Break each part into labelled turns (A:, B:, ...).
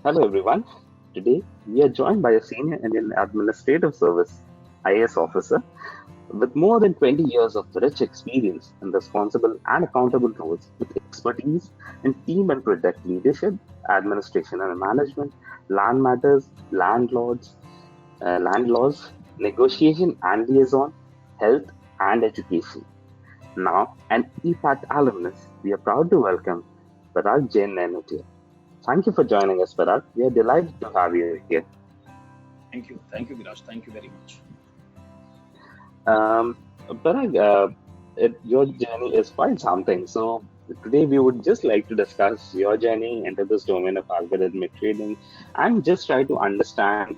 A: Hello everyone. Today we are joined by a senior Indian Administrative Service IAS officer with more than 20 years of rich experience in responsible and accountable roles with expertise in team and project leadership, administration and management, land matters, land laws, negotiation and liaison, health and education. Now, an EPAT alumnus, we are proud to welcome Parrag Jaiin Nainutia. Thank you for joining us, Parag. We are delighted to have you here.
B: Thank you, Viraj. Thank you very much.
A: Parag, your journey is quite something. So today we would just like to discuss your journey into this domain of algorithmic trading and just try to understand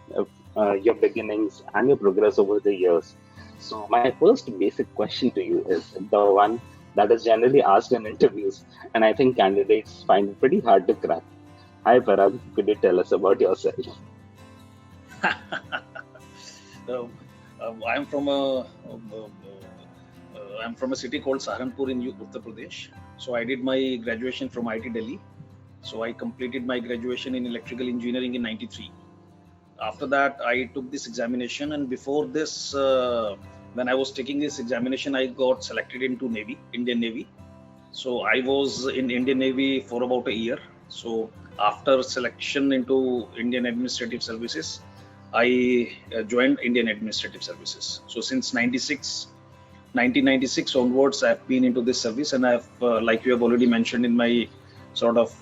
A: your beginnings and your progress over the years. So my first basic question to you is the one that is generally asked in interviews, and I think candidates find it pretty hard to crack. Hi, Parag. Could you tell us about yourself?
B: Uh, I'm from a city called Saharanpur in Uttar Pradesh. So I did my graduation from IT Delhi. So I completed my graduation in electrical engineering in '93. After that, I took this examination, and before this, when I was taking this examination, I got selected into Navy, Indian Navy. So I was in Indian Navy for about a year. So after selection into Indian Administrative Services, I joined Indian Administrative Services. So since 1996 onwards, I've been into this service, and I've, like you have already mentioned in my sort of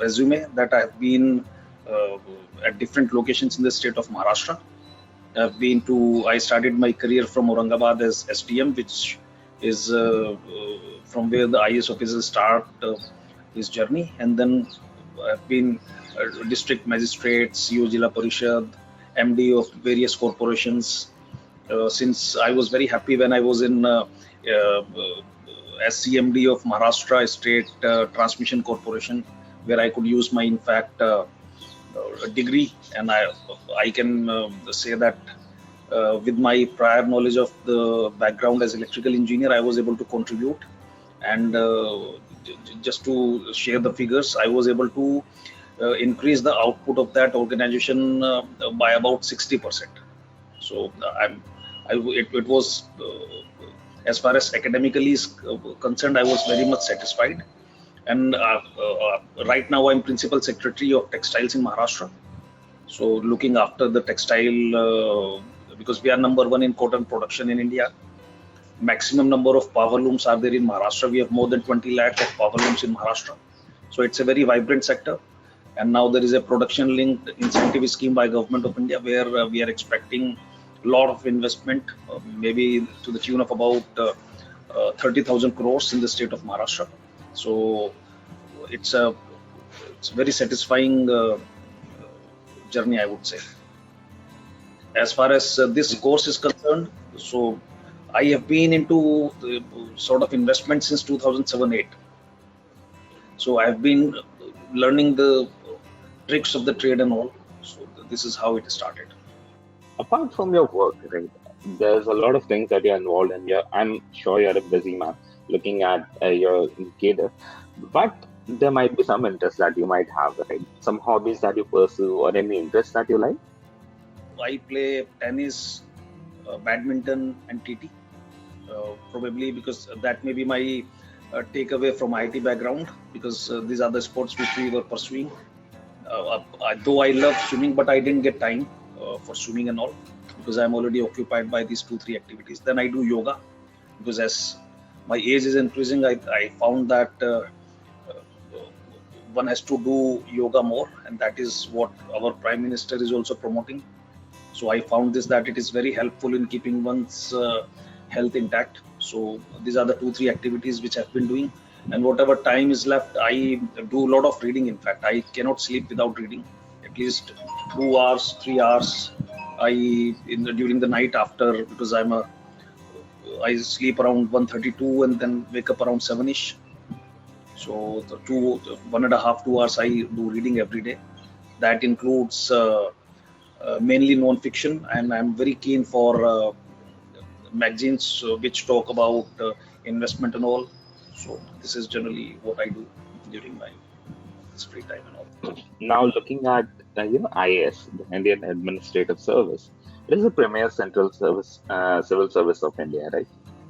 B: resume, that I've been uh, at different locations in the state of Maharashtra. I started my career from Aurangabad as STM, which is from where the IAS officers start his journey. And then I've been district magistrate, CEO Jila Parishad, MD of various corporations. Since I was very happy when I was in as CMD of Maharashtra State Transmission Corporation, where I could use my, in fact, degree, and I can say that with my prior knowledge of the background as electrical engineer, I was able to contribute. And just to share the figures, I was able to increase the output of that organization by about 60%. So it was as far as academically is concerned, I was very much satisfied. And right now, I'm principal secretary of textiles in Maharashtra. So looking after the textile, because we are number one in cotton production in India. Maximum number of power looms are there in Maharashtra. We have more than 20 lakh of power looms in Maharashtra. So it's a very vibrant sector. And now there is a production linked incentive scheme by government of India, where we are expecting a lot of investment, maybe to the tune of about 30,000 crores in the state of Maharashtra. So it's a very satisfying journey, I would say. As far as this course is concerned, so I have been into sort of investment since 2007-8. So I've been learning the tricks of the trade and all. So this is how it started.
A: Apart from your work, right, there's a lot of things that you're involved in. I'm sure you're a busy man looking at your career, but there might be some interests that you might have, right? Some hobbies that you pursue or any interests that you like.
B: I play tennis, badminton, and TT. Probably because that may be my takeaway from IT background, because these are the sports which we were pursuing. Though I love swimming, but I didn't get time for swimming and all, because I'm already occupied by these 2-3 activities. Then I do yoga, because as my age is increasing, I found that one has to do yoga more, and that is what our Prime Minister is also promoting. So I found this, that it is very helpful in keeping one's health intact. So these are the 2-3 activities which I've been doing. And whatever time is left, I do a lot of reading. In fact, I cannot sleep without reading. At least 2 hours, 3 hours. During the night after, because I sleep around 1:32 and then wake up around 7ish. So the 1.5-2 hours I do reading every day. That includes mainly non-fiction, and I'm very keen for magazines which talk about investment and all. So this is generally what I do during my this free time and all.
A: Now, looking at IAS, the Indian Administrative Service, it is the premier central service, civil service of India, right?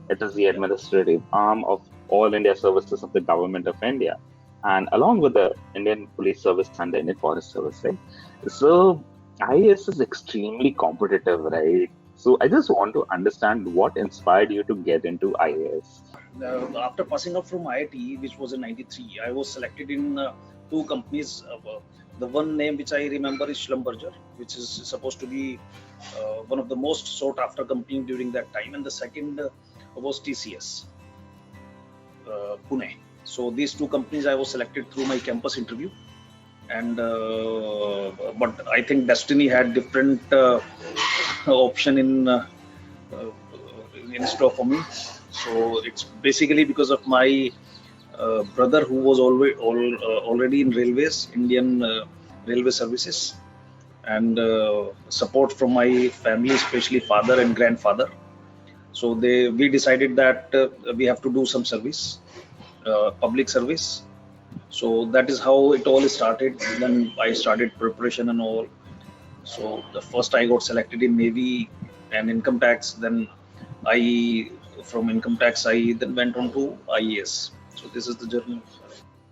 A: It is the
B: Yeah.
A: administrative arm of all India services of the government of India, and along with the Indian Police Service and the Indian Forest Service, right? So, IAS is extremely competitive, right? So, I just want to understand what inspired you to get into IAS.
B: After passing out from IIT, which was in '93, I was selected in two companies. The one name which I remember is Schlumberger, which is supposed to be one of the most sought after company during that time, and the second was TCS, Pune. So these two companies I was selected through my campus interview, and but I think destiny had different option uh, in store for me. So it's basically because of my brother who was already in railways, Indian railway services, and support from my family, especially father and grandfather. So we decided that we have to do some service, public service. So that is how it all started. Then I started preparation and all. So the first I got selected in Navy and income tax. Then I from income tax I then went on to IAS. So this is the journey.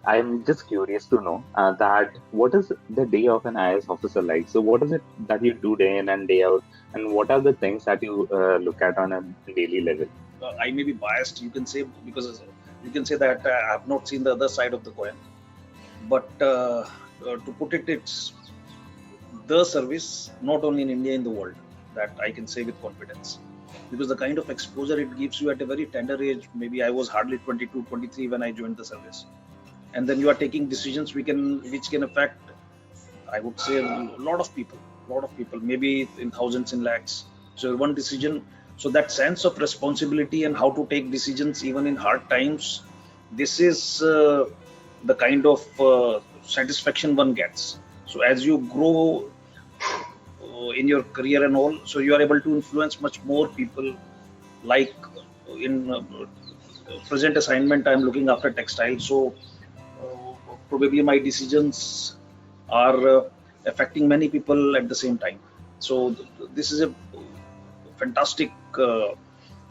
A: I'm just curious to know that what is the day of an IAS officer like? So, what is it that you do day in and day out, and what are the things that you look at on a daily level?
B: I may be biased, you can say, because you can say that I have not seen the other side of the coin. But to put it, it's the service not only in India, in the world, that I can say with confidence. Because the kind of exposure it gives you at a very tender age, maybe I was hardly 22, 23 when I joined the service. And then you are taking decisions which can affect, I would say, a lot of people, maybe in thousands, in lakhs. So one decision, so that sense of responsibility and how to take decisions even in hard times, this is the kind of satisfaction one gets. So as you grow in your career and all, so you are able to influence much more people. Like in present assignment, I'm looking after textile, so probably my decisions are affecting many people at the same time. So this is a fantastic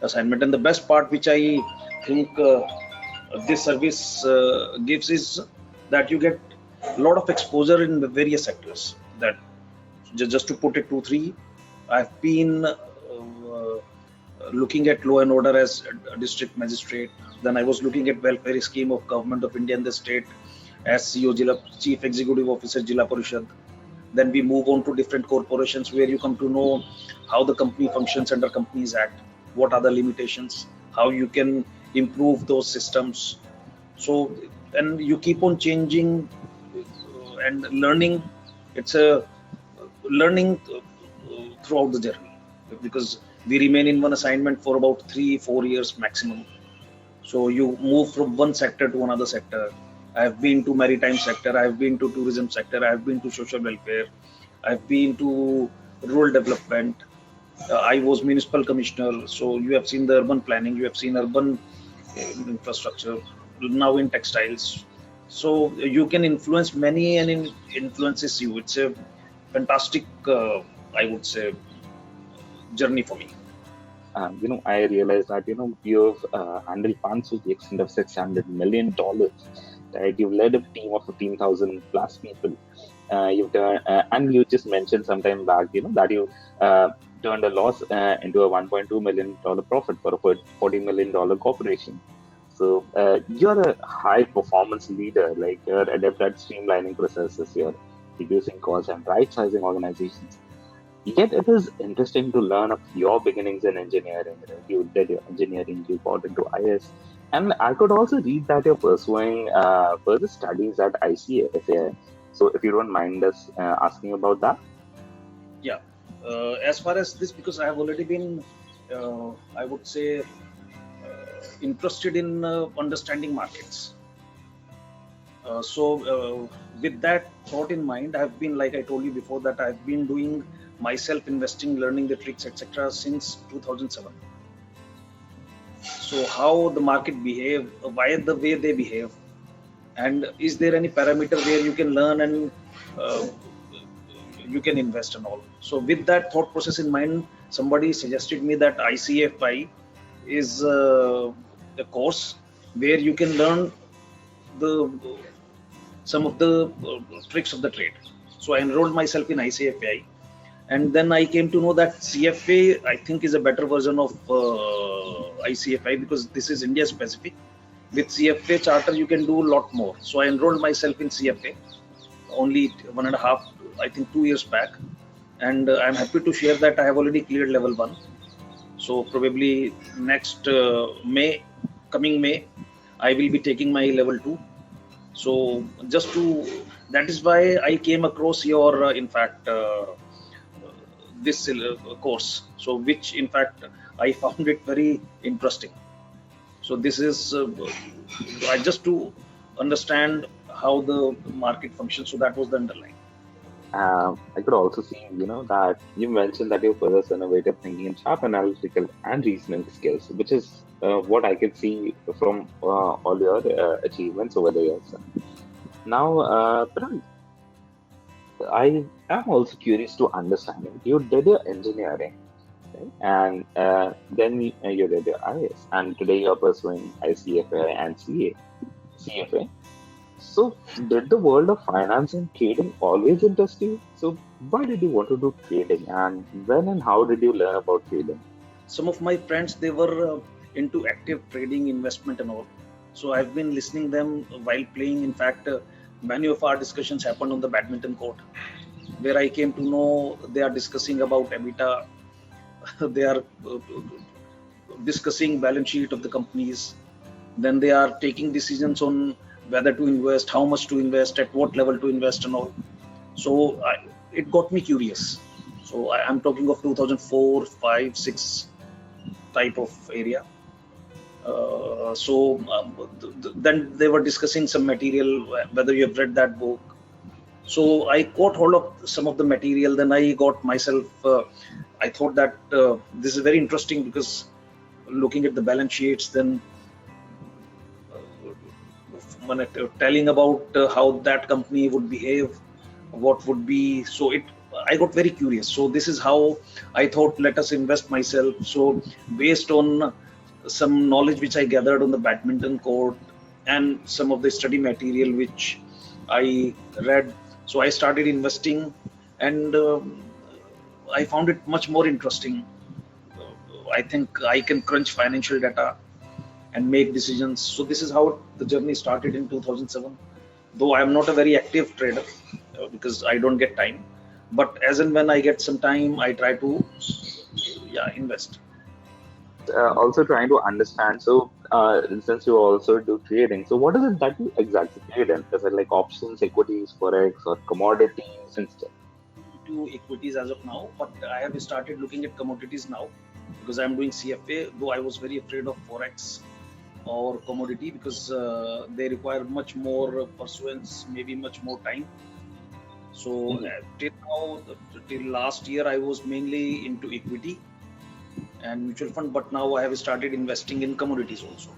B: assignment, and the best part which I think this service gives is that you get a lot of exposure in the various sectors. That just to put it 2 3, I've been looking at law and order as a district magistrate. Then I was looking at welfare scheme of government of India in the state as CEO, Chief Executive Officer, Jila Parishad. Then we move on to different corporations where you come to know how the company functions under Companies Act, what are the limitations, how you can improve those systems. So, and you keep on changing and learning. It's a learning throughout the journey, because we remain in one assignment for about 3 4 years maximum. So you move from one sector to another sector. I have been to maritime sector, I have been to tourism sector, I have been to social welfare, I have been to rural development. I was municipal commissioner, so you have seen the urban planning, you have seen urban infrastructure, now in textiles. So you can influence many, and it influences you. It's a fantastic, I would say, journey for me.
A: I realized that you've handled funds to the extent of $600 million. Right, you've led a team of 15,000 plus people. You've done, and you just mentioned sometime back, that you turned a loss into a $1.2 million profit for a $40 million corporation. So you're a high performance leader, like you're adept at streamlining processes, you're reducing costs and right sizing organizations. Yet it is interesting to learn of your beginnings in engineering. Right? You did your engineering, you got into IS, and I could also read that you're pursuing further studies at ICSA. So if you don't mind us asking about that.
B: Yeah. As far as this, because I have already been, I would say, interested in understanding markets. With that thought in mind, I've been, like I told you before, that I've been doing myself investing, learning the tricks, etc., since 2007. So how the market behave, why the way they behave, and is there any parameter where you can learn and uh, you can invest and all. So with that thought process in mind, somebody suggested me that ICFI is a course where you can learn the some of the tricks of the trade. So I enrolled myself in ICFI, and then I came to know that CFA, I think, is a better version of ICFI, because this is India specific. With CFA charter, you can do a lot more. So I enrolled myself in CFA only 1.5, I think 2 years back, and I'm happy to share that I have already cleared level 1. So probably next coming May, I will be taking my level 2. So that is why I came across your, in fact, this course. So which, in fact, I found it very interesting. So this is I just to understand how the market functions. So that was the underline.
A: I could also see, that you mentioned that you possess innovative thinking and sharp analytical and reasoning skills, which is what I could see from all your achievements over the years. Now, Parag, I am also curious to understand it. You did your engineering, right? And then you did your IAS, and today you're pursuing ICFA and CFA. So, did the world of finance and trading always interest you? So, why did you want to do trading, and when and how did you learn about trading?
B: Some of my friends, they were into active trading, investment and all. So I've been listening them while playing. In fact, many of our discussions happened on the badminton court, where I came to know they are discussing about EBITDA. They are discussing balance sheet of the companies. Then they are taking decisions on whether to invest, how much to invest, at what level to invest and all. So it got me curious. So I'm talking of 2004, 5, 6 type of area. Then they were discussing some material, whether you have read that book. So I caught hold of some of the material. Then I got myself, I thought that this is very interesting, because looking at the balance sheets, then telling about how that company would behave, what would be. So I got very curious. So this is how I thought, let us invest myself. So based on some knowledge which I gathered on the badminton court and some of the study material which I read, so I started investing, and I found it much more interesting. I think I can crunch financial data and make decisions. So this is how the journey started in 2007. Though I am not a very active trader, because I don't get time, but as and when I get some time, I try to invest.
A: Also trying to understand. So, since you also do trading, so what is it that you exactly trade in? Is it like options, equities, forex, or commodities instead?
B: To equities as of now, but I have started looking at commodities now, because I'm doing CFA. Though I was very afraid of forex or commodity, because they require much more pursuance, maybe much more time. So till now, till last year, I was mainly into equity and mutual fund, but now I have started investing in commodities also.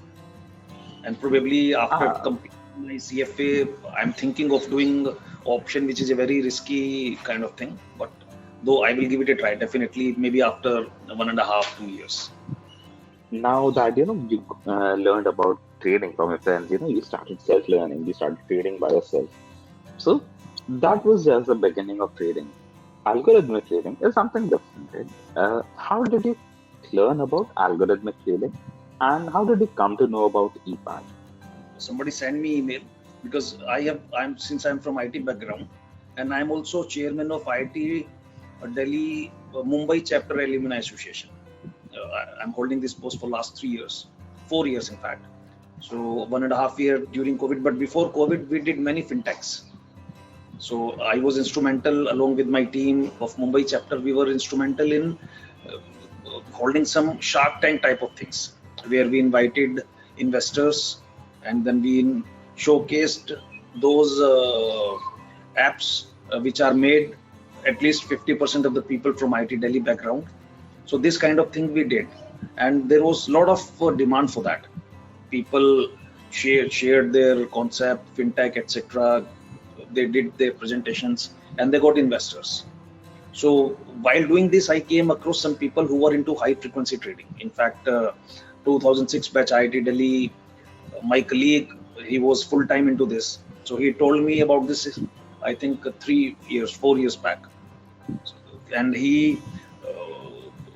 B: And probably after
A: Ah,
B: completing my CFA, I'm thinking of doing option, which is a very risky kind of thing. But though I will give it a try, definitely, maybe after 1.5, 2 years.
A: now that you learned about trading from your friends, you started self-learning, you started trading by yourself. So that was just the beginning of trading. Algorithmic trading is something different, right? How did you learn about algorithmic trading, and how did you come to know about EPAT?
B: Somebody send me email, because I'm from IT background, and I'm also chairman of IT Delhi Mumbai chapter alumni association. I'm holding this post for last 3 years, 4 years in fact. So 1.5 year during COVID, but before COVID we did many fintechs. So I was instrumental, along with my team of Mumbai chapter. We were instrumental in holding some Shark Tank type of things, where we invited investors, and then we showcased those apps which are made at least 50% of the people from IT Delhi background. So this kind of thing we did, and there was a lot of demand for that. People shared their concept, fintech, etc. They did their presentations and they got investors. So while doing this, I came across some people who were into high frequency trading. In fact, 2006 batch IIT Delhi, my colleague, he was full time into this. So he told me about this, I think 3 years, 4 years back. And he,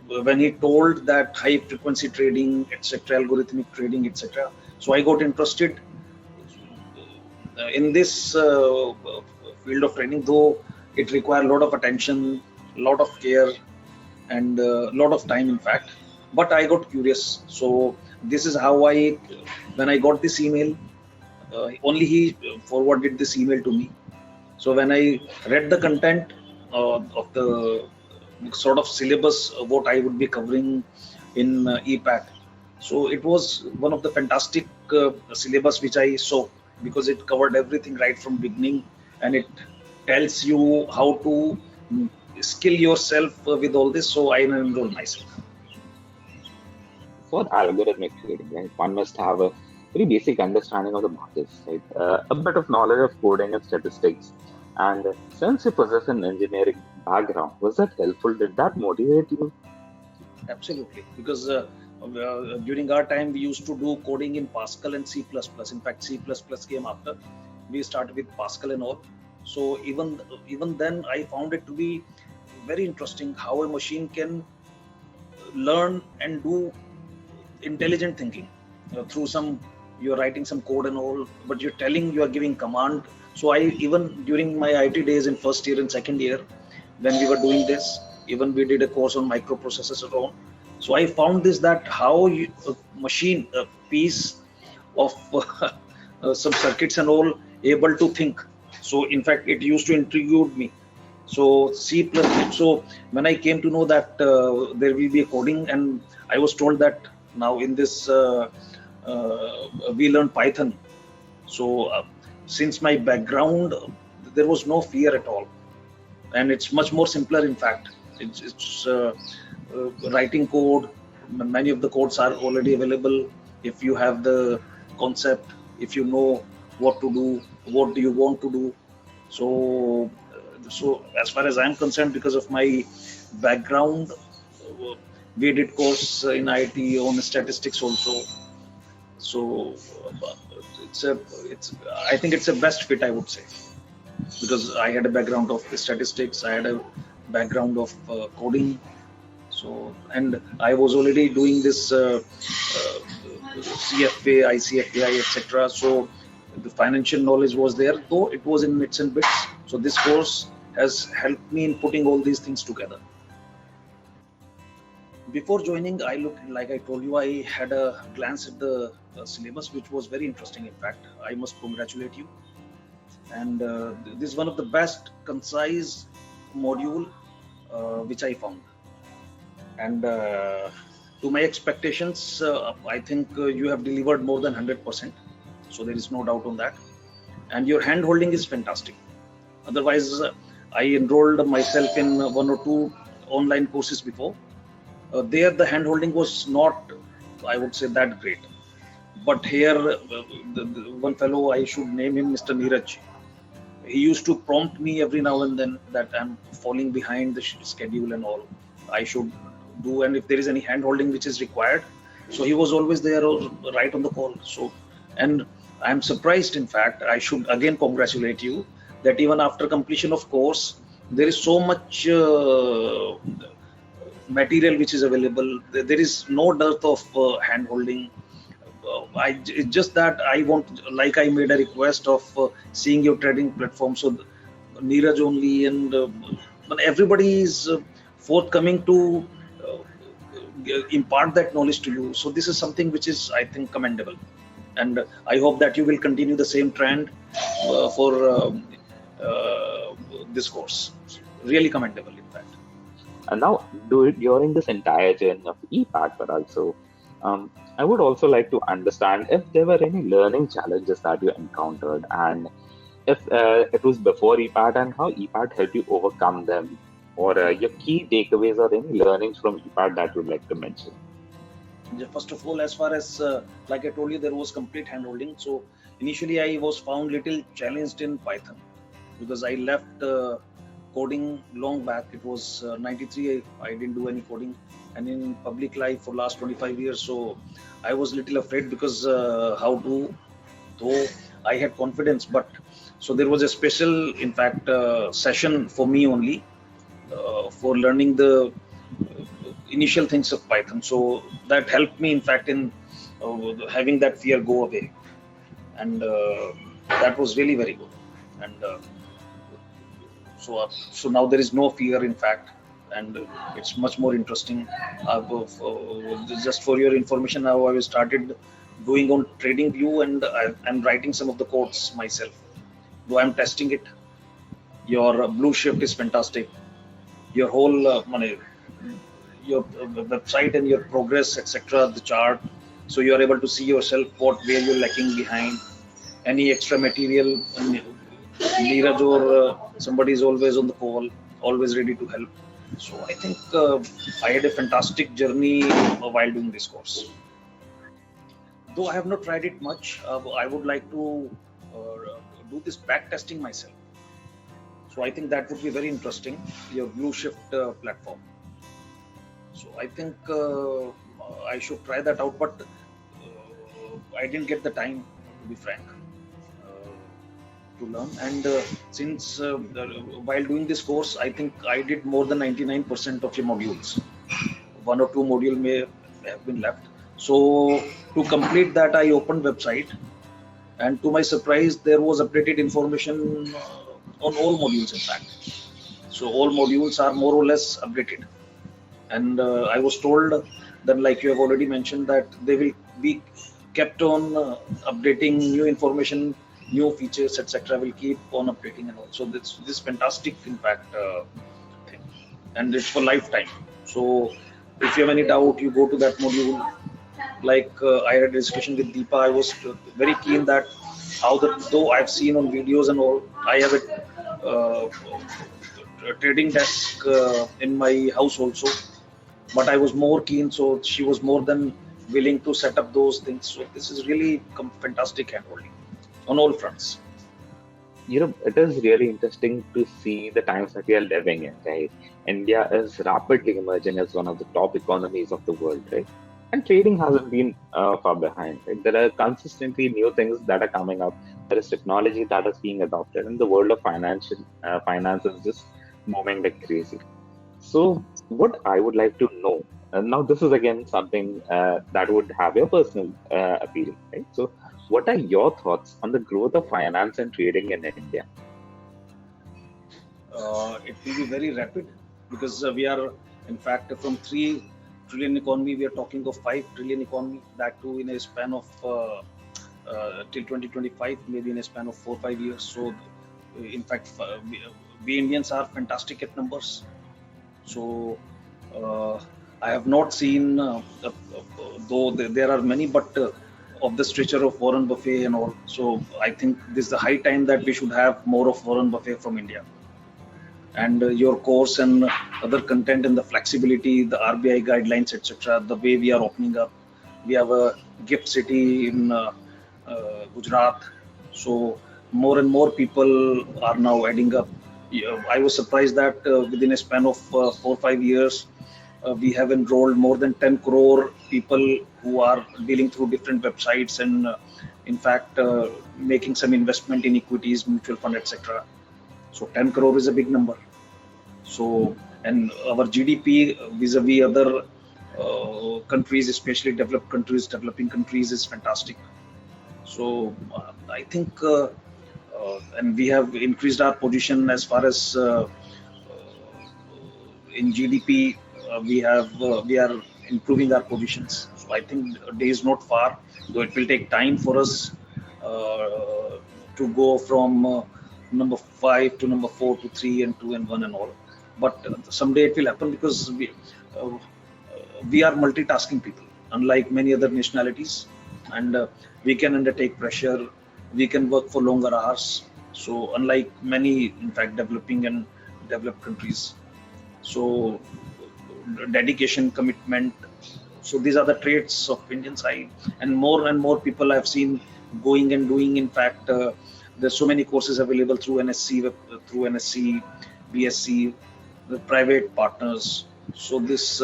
B: when he told that high frequency trading, etc., algorithmic trading, etc., so I got interested in this field of trading, though it required a lot of attention, a lot of care, and a lot of time, in fact. But I got curious. So this is how when I got this email, only he forwarded this email to me. So when I read the content of the sort of syllabus, what I would be covering in EPAT, so it was one of the fantastic syllabus which I saw, because it covered everything right from beginning, and it tells you how to skill yourself with all this. So I enrolled myself.
A: For algorithmic trading, right, one must have a very basic understanding of the markets, right? A bit of knowledge of coding and statistics. And since you possess an engineering background, was that helpful? Did that motivate you?
B: Absolutely, because during our time we used to do coding in Pascal and C++. In fact, C++ came after. We started with Pascal and all. So even then, I found it to be very interesting how a machine can learn and do intelligent thinking through some, you're writing some code and all, but you're giving command. So I, even during my IT days in first year and second year, when we were doing this, even we did a course on microprocessors and all. So I found this, that how a machine, a piece of some circuits and all, able to think. So in fact, it used to intrigue me. So C plus. So when I came to know that there will be a coding, and I was told that now in this we learn Python. So since my background, there was no fear at all, and it's much more simpler. In fact, it's writing code. Many of the codes are already available. If you have the concept, if you know what to do, what do you want to do. So as far as I'm concerned, because of my background, we did course in IT on statistics also. So it's I think it's a best fit, I would say, because I had a background of statistics, I had a background of coding. So, and I was already doing this CFA, ICFAI, etc. So the financial knowledge was there, though it was in bits and bits. So this course has helped me in putting all these things together. Before joining, I looked, like I told you, I had a glance at the syllabus, which was very interesting. In fact, I must congratulate you. And this is one of the best concise module which I found. And to my expectations, I think you have delivered more than 100%. So there is no doubt on that. And your hand holding is fantastic. Otherwise, I enrolled myself in one or two online courses before. There, the hand holding was not, I would say, that great. But here, the one fellow, I should name him Mr. Neeraj. He used to prompt me every now and then that I'm falling behind the schedule and all. I should do, and if there is any hand holding which is required. So he was always there, right on the call. So, and I'm surprised, in fact, I should again congratulate you that even after completion of course, there is so much material which is available. There is no dearth of hand holding. It's just that I want, like I made a request of seeing your trading platform. So Neeraj only, and everybody is forthcoming to impart that knowledge to you. So this is something which is, I think, commendable, and I hope that you will continue the same trend for this course. Really commendable, in fact.
A: And now, during this entire journey of EPAT, but also, I would also like to understand if there were any learning challenges that you encountered, and if it was before EPAT, and how EPAT helped you overcome them, or your key takeaways or any learnings from EPAT that you'd like to mention.
B: First of all, as far as like I told you, there was complete handholding. So initially, I was found little challenged in Python because I left coding long back. It was 93. I didn't do any coding, and in public life for last 25 years. So I was little afraid because how to, though I had confidence, but so there was a special, in fact, session for me only for learning the initial things of Python. So that helped me, in fact, in having that fear go away, and that was really very good. And so now there is no fear, in fact, and it's much more interesting. Just for your information, now I started doing on Trading View, and I'm writing some of the codes myself. Though I'm testing it. Your blue shift is fantastic. Your whole your website and your progress, etc., the chart, so you are able to see yourself where you're lacking behind. Any extra material, Neeraj or somebody is always on the call, always ready to help. So I think I had a fantastic journey while doing this course. Though I have not tried it much, I would like to do this back testing myself. So I think that would be very interesting, your blue shift platform. So I think I should try that out, but I didn't get the time, to be frank, to learn. And since while doing this course, I think I did more than 99% of your modules. One or two module may have been left. So to complete that, I opened website, and to my surprise, there was updated information on all modules, in fact. So all modules are more or less updated. And I was told that, like you have already mentioned, that they will be kept on updating new information, new features, etc. will keep on updating, and also this fantastic, in fact, thing, and it's for lifetime. So if you have any doubt, you go to that module. Like I had a discussion with Deepa, I was very keen that though I've seen on videos and all, I have a trading desk in my house also, but I was more keen, so she was more than willing to set up those things. So this is really fantastic handholding on all fronts.
A: It is really interesting to see the times that we are living in, right? India is rapidly emerging as one of the top economies of the world, right? And trading hasn't been far behind, right? There are consistently new things that are coming up. There is technology that is being adopted, and the world of finance is just moving like crazy. So, what I would like to know, and now this is again something that would have your personal appeal, right? So, what are your thoughts on the growth of finance and trading in India?
B: It will be very rapid because we are, in fact, from 3 trillion economy, we are talking of 5 trillion economy, that too in a span of till 2025, maybe in a span of 4 5 years. So, in fact, we Indians are fantastic at numbers. So, I have not seen, though there are many, but of the stature of Warren Buffett and all. So, I think this is the high time that we should have more of Warren Buffett from India. And your course and other content and the flexibility, the RBI guidelines, etc., the way we are opening up. We have a gift city in Gujarat. So more and more people are now adding up. I was surprised that within a span of 4 5 years, we have enrolled more than 10 crore people who are dealing through different websites and, in fact, making some investment in equities, mutual fund, etc. So 10 crore is a big number. So, and our GDP vis-a-vis other countries, especially developed countries, developing countries, is fantastic. So I think, and we have increased our position as far as in GDP. We are improving our positions. So I think the day is not far, though it will take time for us to go from number 5 to number 4 to 3 and 2 and 1 and all. But someday it will happen because we are multitasking people, unlike many other nationalities, and we can undertake pressure. We can work for longer hours. So unlike many, in fact, developing and developed countries. So dedication, commitment, So these are the traits of Indian side, and more people I've seen going and doing. In fact, there's so many courses available through NSC, BSc, the private partners. So this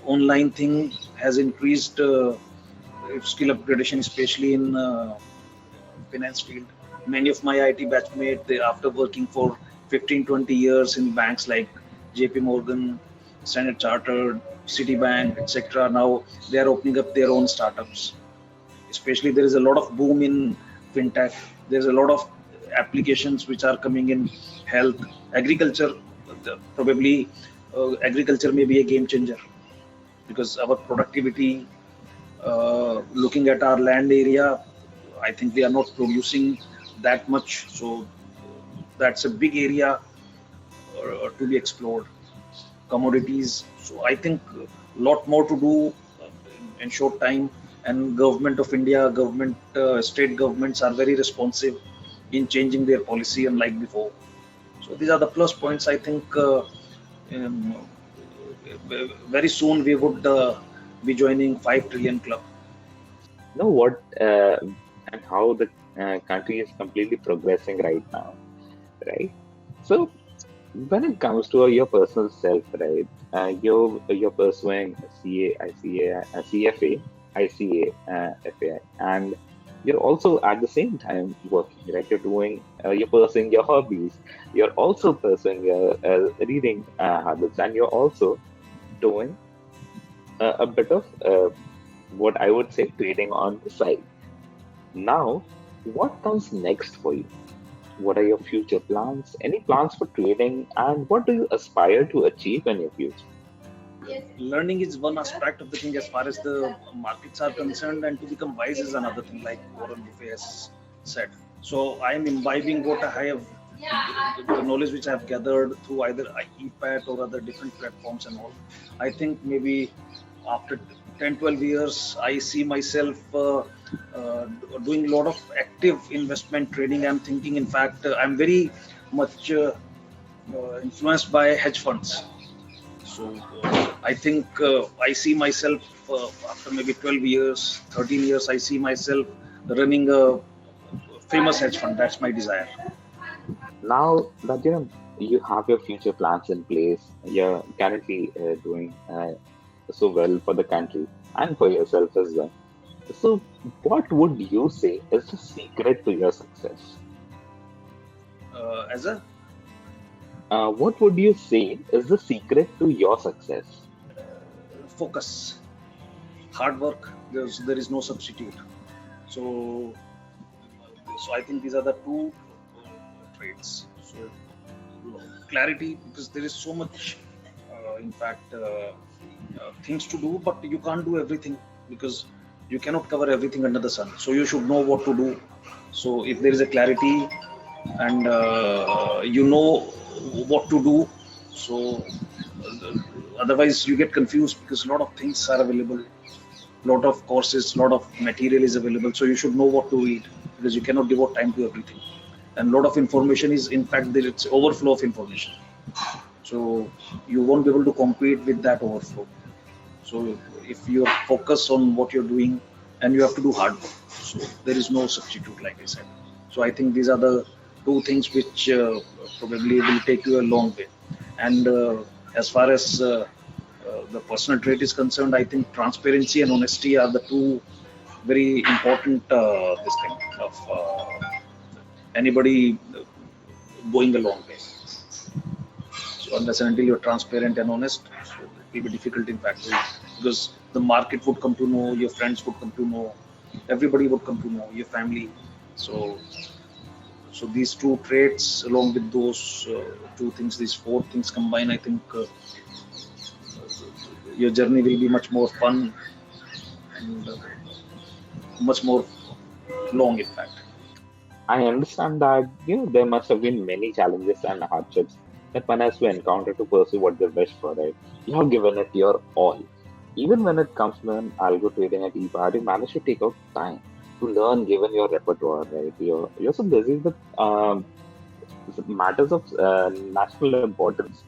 B: online thing has increased skill upgradation, especially in finance field. Many of my IT batchmates, they after working for 15, 20 years in banks like JP Morgan, Standard Chartered, Citibank, etc. Now they are opening up their own startups. Especially there is a lot of boom in fintech. There's a lot of applications which are coming in health, agriculture. Probably agriculture may be a game changer because our productivity, looking at our land area, I think we are not producing that much. So that's a big area to be explored. Commodities. So I think a lot more to do in short time. And government of India, state governments are very responsive in changing their policy unlike before. So these are the plus points. I think um, very soon we would be joining 5 trillion club.
A: Know what and how the country is completely progressing right now, right? So when it comes to your personal self, right? You're pursuing CA, ICA, CFA, ICA, FAI, and you're also at the same time working, right? You're pursuing your hobbies. You're also pursuing your reading habits, and you're also doing a bit of what I would say trading on the side. Now, what comes next for you? What are your future plans? Any plans for trading? And what do you aspire to achieve in your future?
B: Learning is one aspect of the thing as far as the markets are concerned, and to become wise is another thing, like Warren Buffett has said. So I am imbibing what I have, the knowledge which I have gathered through either EPAT or other different platforms and all. I think maybe after 10, 12 years, I see myself doing a lot of active investment trading. I'm thinking, in fact, I'm very much influenced by hedge funds. So I think I see myself after maybe 12 years, 13 years, I see myself running a famous hedge fund. That's my desire.
A: Now that you have your future plans in place, you're currently doing so well for the country and for yourself as well. So, what would you say is the secret to your success?
B: As a
A: What would you say is the secret to your success?
B: focus, hard work, there is no substitute. So, so I think these are the two traits. So clarity, because there is so much, in fact, things to do, but you can't do everything because you cannot cover everything under the sun. So you should know what to do. So if there is a clarity and you know what to do, so otherwise you get confused because a lot of things are available, lot of courses, lot of material is available. So you should know what to read because you cannot devote time to everything. And a lot of information is, in fact, there it's overflow of information. So you won't be able to compete with that overflow. So if you are focused on what you're doing, and you have to do hard work, so there is no substitute, like I said. So I think these are the two things which probably will take you a long way. And as far as the personal trait is concerned, I think transparency and honesty are the two very important this thing of anybody going a long way. So unless and until you're transparent and honest, so it will be difficult in fact, because the market would come to know, your friends would come to know, everybody would come to know, your family. So so these two traits, along with those two things, these four things combined, I think your journey will be much more fun and much more long, in fact.
A: I understand that there must have been many challenges and hardships that one has to encounter to pursue what they wish for, right? You have given it your all. Even when it comes to an algo trading at EPAT, you manage to take out time to learn given your repertoire, right? You're so busy with matters of national importance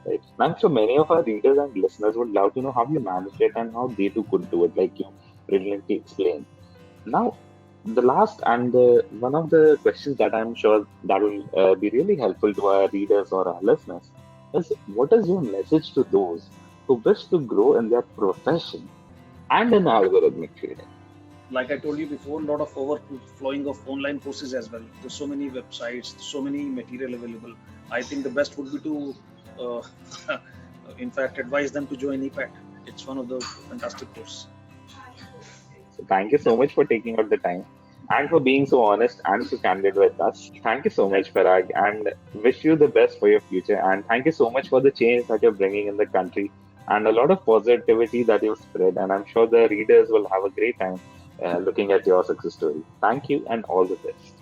A: Right. I'm sure many of our readers and listeners would love to know how you managed it and how they too could do it, like you brilliantly explained. Now, the last and one of the questions that I'm sure that will be really helpful to our readers or our listeners is what is your message to those who wish to grow in their profession and in algorithmic trading?
B: Like I told you before, a lot of overflowing of online courses as well. There's so many websites, so many material available. I think the best would be to, uh, in fact, advise them to join EPAT. It's one of the fantastic courses.
A: So, thank you so much for taking out the time and for being so honest and so candid with us. Thank you so much, Parag, and wish you the best for your future. And thank you so much for the change that you're bringing in the country and a lot of positivity that you've spread. And I'm sure the readers will have a great time looking at your success story. Thank you and all the best.